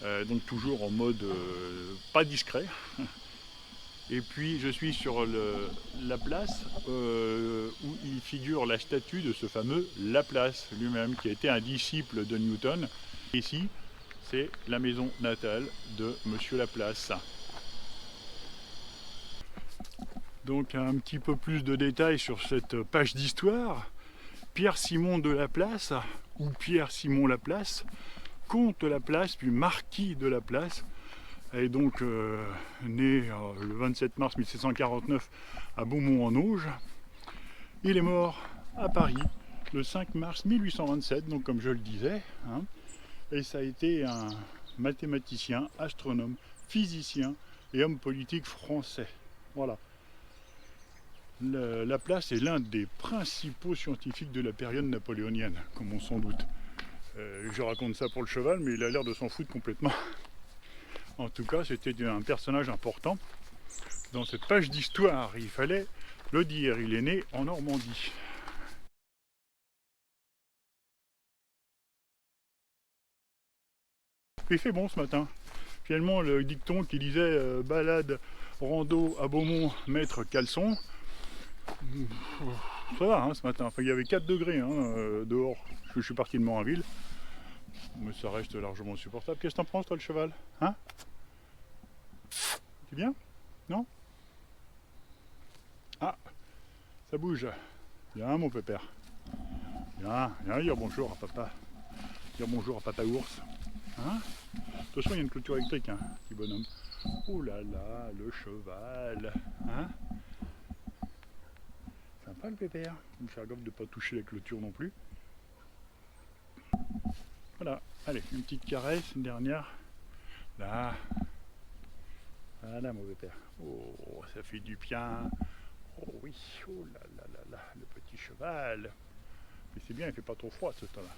donc toujours en mode pas discret. Et puis je suis sur la place où il figure la statue de ce fameux Laplace lui-même, qui a été un disciple de Newton. Ici, c'est la maison natale de Monsieur Laplace. Donc un petit peu plus de détails sur cette page d'histoire. Pierre-Simon de Laplace, ou Pierre-Simon Laplace, comte de Laplace, puis marquis de Laplace, est donc né le 27 mars 1749 à Beaumont-en-Auge. Il est mort à Paris le 5 mars 1827, donc comme je le disais, hein, et ça a été un mathématicien, astronome, physicien et homme politique français. Voilà. Laplace est l'un des principaux scientifiques de la période napoléonienne, comme on s'en doute. Je raconte ça pour le cheval, mais il a l'air de s'en foutre complètement. En tout cas, c'était un personnage important dans cette page d'histoire. Il fallait le dire, il est né en Normandie. Il fait bon ce matin. Finalement, le dicton qui disait balade, rando à Beaumont, maître caleçon, ça va hein, ce matin. Enfin, il y avait 4 degrés hein, dehors. Je suis parti de Morinville. Mais ça reste largement supportable. Qu'est-ce que t'en penses, toi, le cheval? Hein? C'est bien? Non? Ah, ça bouge. Viens, mon pépère. Viens dire bonjour à papa. Dire bonjour à papa ours. Hein? Attention, il y a une clôture électrique, hein, petit bonhomme. Oh là là, le cheval. Hein? Sympa le pépère. Il me faire gaffe de ne pas toucher la clôture non plus. Voilà, allez, une petite caresse, une dernière. Là. Voilà mon pépère. Oh, ça fait du bien. Oh oui, oh là là là là, le petit cheval. Mais c'est bien, il fait pas trop froid ce temps-là.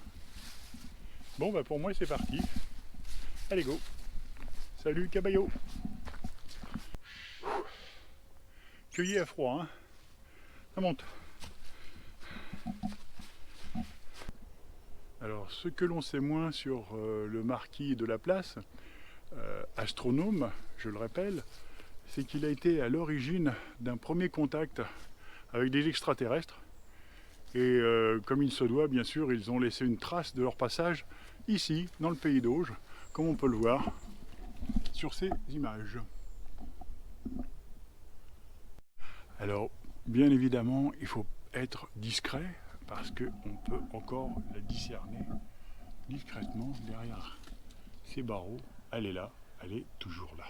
Bon, bah pour moi c'est parti. Allez go. Salut caballo. Cueilli à froid, hein. Ça monte. Alors, ce que l'on sait moins sur le marquis de Laplace, astronome, je le rappelle, c'est qu'il a été à l'origine d'un premier contact avec des extraterrestres. Et comme il se doit, bien sûr, ils ont laissé une trace de leur passage ici, dans le pays d'Auge, comme on peut le voir sur ces images. Alors, bien évidemment, il faut être discret parce qu'on peut encore la discerner discrètement derrière ces barreaux. Elle est là, elle est toujours là.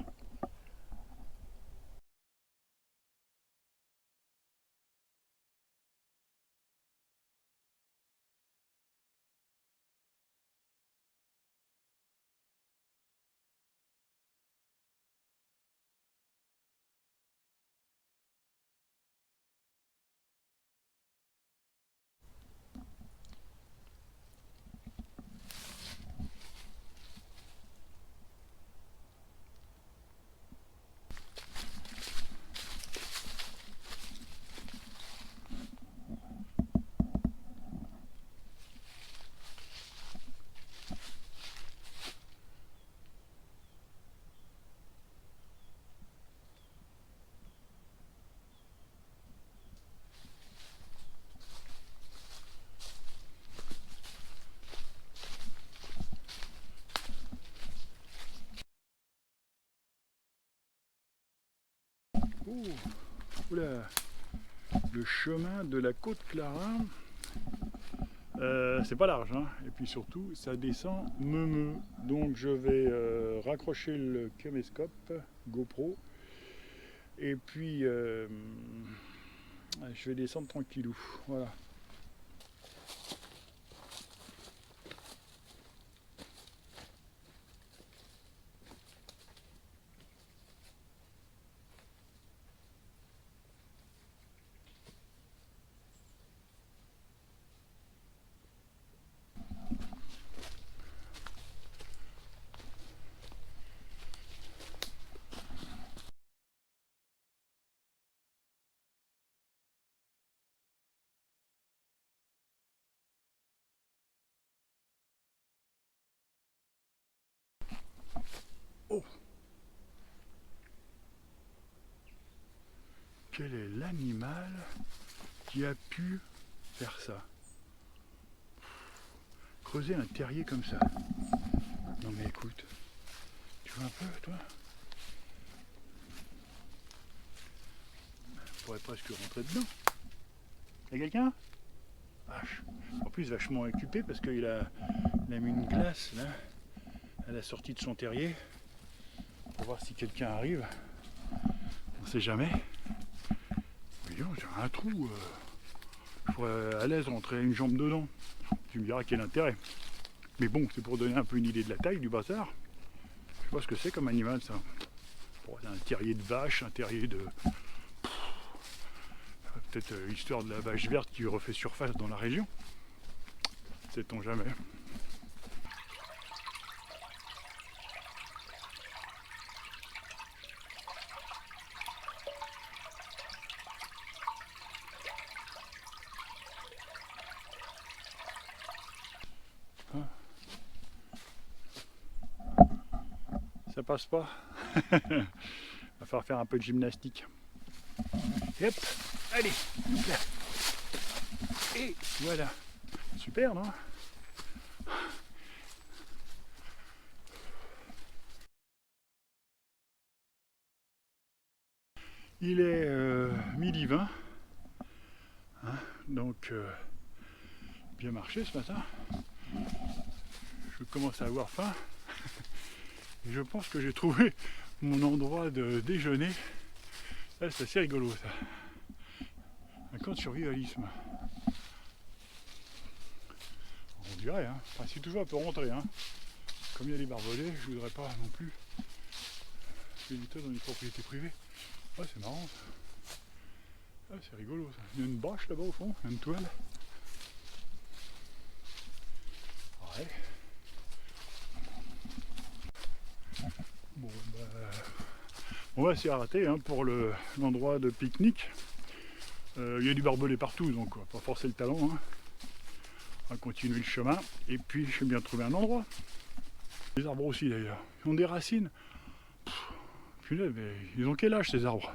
Oh, oula, le chemin de la côte Clara, c'est pas large, hein. Et puis surtout, ça descend meumeux. Donc je vais raccrocher le caméscope GoPro et puis je vais descendre tranquillou. Voilà. Quel est l'animal qui a pu faire ça? Creuser un terrier comme ça. Non mais écoute, tu vois un peu toi? On pourrait presque rentrer dedans. Y'a quelqu'un? Vache. En plus vachement occupé parce qu'il a mis une glace là à la sortie de son terrier pour voir si quelqu'un arrive. On sait jamais. Mais non, j'ai un trou. Je pourrais à l'aise rentrer une jambe dedans. Tu me diras quel intérêt. Mais bon, c'est pour donner un peu une idée de la taille du bazar. Je sais pas ce que c'est comme animal ça. Bon, un terrier de vache, un terrier de... Peut-être l'histoire de la vache verte qui refait surface dans la région. Sait-on jamais. Ça passe pas. Va falloir faire un peu de gymnastique. Et hop, allez, hop là. Et voilà. Super, non? Il est midi 20. Hein, donc, bien marché ce matin. Je commence à avoir faim. Et je pense que j'ai trouvé mon endroit de déjeuner. Là, c'est assez rigolo ça. Un camp de survivalisme. On dirait, hein. Enfin, si toujours on peut rentrer, hein. Comme il y a des barbelés, je voudrais pas non plus pénétrer dans une propriété privée. Ouais, c'est marrant ça. Ah, c'est rigolo ça. Il y a une bâche là-bas au fond, une toile. Ouais. Bon, bah, on va s'y arrêter hein, pour l'endroit de pique-nique. Il y a du barbelé partout, donc on va pas forcer le talon. Hein. On va continuer le chemin. Et puis, je vais bien trouver un endroit. Les arbres aussi d'ailleurs. Ils ont des racines. Punaise, mais ils ont quel âge ces arbres?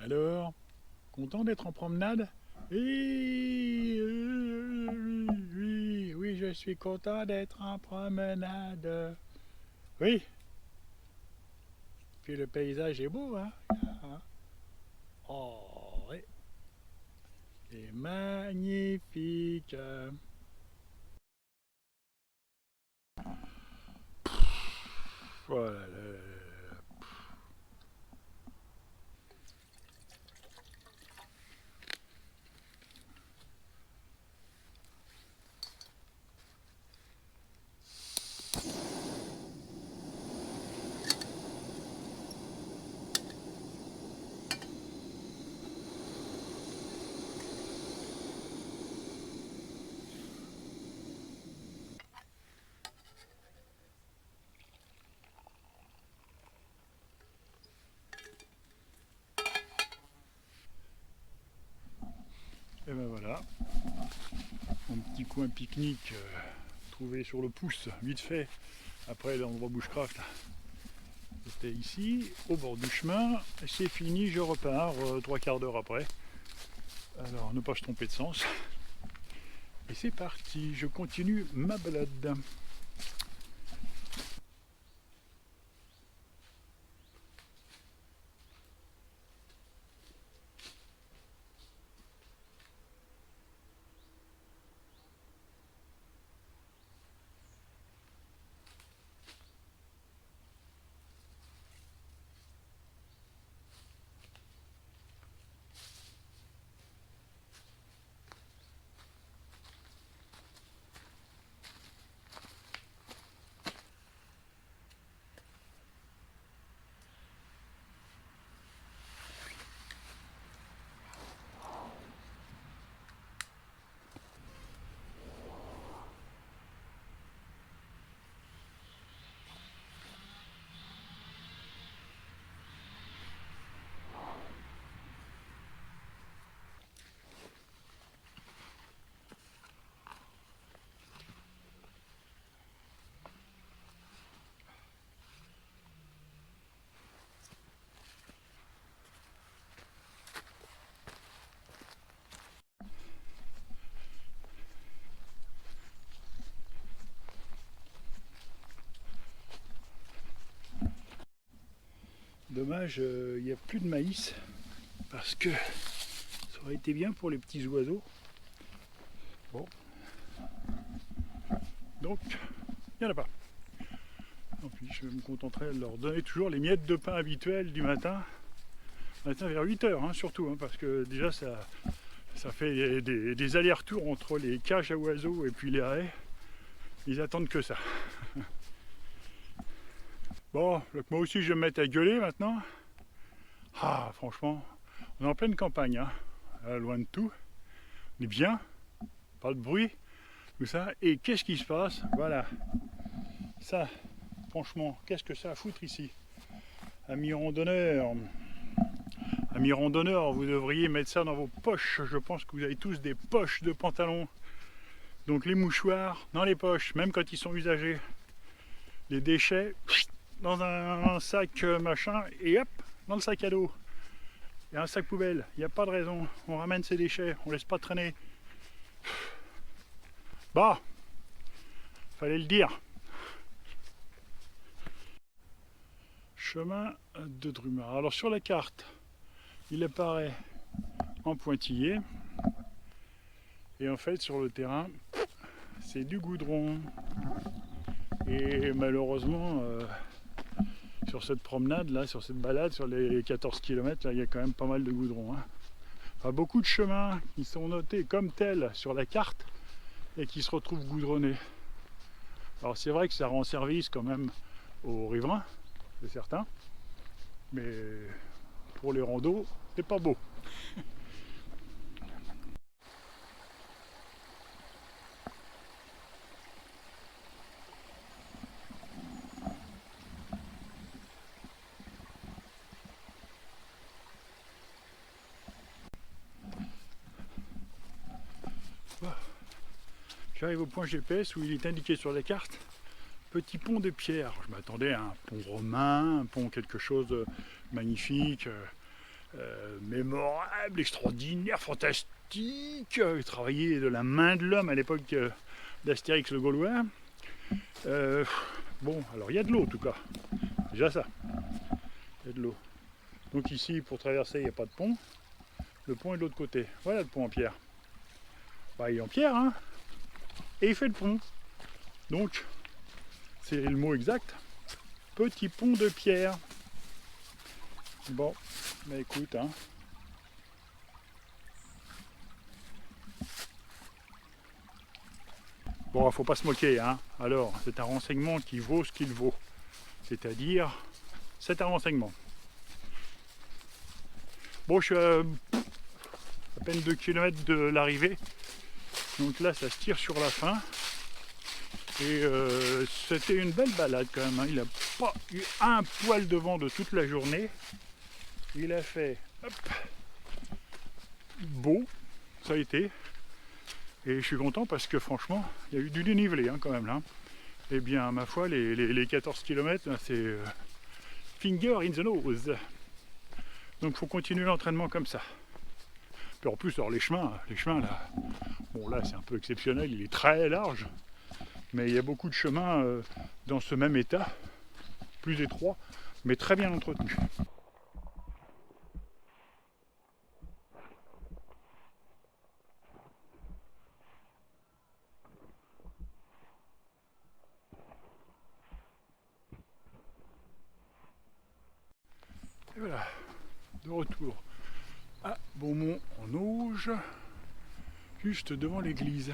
Alors, content d'être en promenade? Oui, oui, je suis content d'être en promenade. Oui. Puis le paysage est beau, hein? Oh, oui. C'est magnifique. Voilà. Et ben voilà, mon petit coin pique-nique trouvé sur le pouce, vite fait, après l'endroit bushcraft. C'était ici, au bord du chemin, c'est fini, je repars 3/4 d'heure après. Alors ne pas se tromper de sens. Et c'est parti, je continue ma balade. Dommage, il n'y a plus de maïs parce que ça aurait été bien pour les petits oiseaux. Bon, donc il n'y en a pas. Tant pis, je me contenterai de leur donner toujours les miettes de pain habituelles du matin vers 8 h hein, surtout, hein, parce que déjà ça fait des allers-retours entre les cages à oiseaux et puis les haies. Ils attendent que ça. Bon, moi aussi je vais me mettre à gueuler maintenant. Ah, franchement, on est en pleine campagne, hein, loin de tout. On est bien, pas de bruit, tout ça. Et qu'est-ce qui se passe? Voilà, ça, franchement, qu'est-ce que ça a à foutre ici? Amis randonneurs, vous devriez mettre ça dans vos poches. Je pense que vous avez tous des poches de pantalon. Donc les mouchoirs dans les poches, même quand ils sont usagés. Les déchets dans un sac machin et hop, dans le sac à dos. Il y a un sac poubelle, il n'y a pas de raison. On ramène ces déchets, on laisse pas traîner. Bah, fallait le dire. Chemin de Drumard. Alors sur la carte, il apparaît en pointillé. Et en fait, sur le terrain, c'est du goudron. Et malheureusement, sur cette promenade, là, sur cette balade, sur les 14 km, là, il y a quand même pas mal de goudron. Hein. Enfin, beaucoup de chemins qui sont notés comme tels sur la carte et qui se retrouvent goudronnés. Alors c'est vrai que ça rend service quand même aux riverains, c'est certain, mais pour les randos, c'est pas beau. J'arrive au point GPS où il est indiqué sur la carte petit pont de pierre. Je m'attendais à un pont romain, un pont quelque chose de magnifique, mémorable, extraordinaire, fantastique, travaillé de la main de l'homme à l'époque d'Astérix le Gaulois. Bon, alors il y a de l'eau en tout cas, déjà ça, il y a de l'eau. Donc ici, pour traverser, il n'y a pas de pont. Le pont est de l'autre côté. Voilà le pont en pierre. Bah, il est en pierre, hein. Et il fait le pont. Donc, c'est le mot exact. Petit pont de pierre. Bon, bah écoute, hein. Bon, faut pas se moquer, hein. Alors, c'est un renseignement qui vaut ce qu'il vaut. C'est-à-dire, c'est un renseignement. Bon, je suis à peine 2 km de l'arrivée. Donc là, ça se tire sur la fin. Et c'était une belle balade quand même. Hein. Il n'a pas eu un poil de vent de toute la journée. Il a fait hop, beau, ça a été. Et je suis content parce que franchement, il y a eu du dénivelé hein, quand même là. Eh bien, ma foi, les 14 km, c'est finger in the nose. Donc il faut continuer l'entraînement comme ça. Puis en plus, alors les chemins là, bon là c'est un peu exceptionnel, il est très large, mais il y a beaucoup de chemins dans ce même état, plus étroit, mais très bien entretenu. Et voilà, de retour à Beaumont en Auge, juste devant l'église.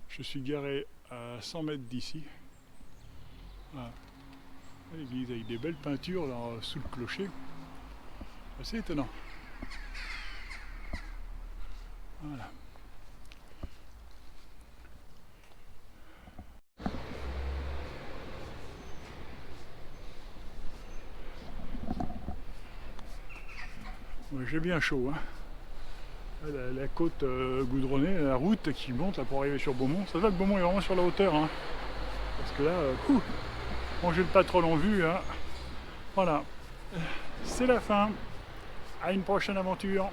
Je suis garé à 100 mètres d'ici. Voilà. L'église avec des belles peintures là, sous le clocher. Assez étonnant. Voilà. Ouais, j'ai bien chaud. Hein. La côte goudronnée, la route qui monte là, pour arriver sur Beaumont. Ça se voit que Beaumont est vraiment sur la hauteur. Hein. Parce que là, bon, j'ai pas trop long vu. Hein. Voilà. C'est la fin. À une prochaine aventure.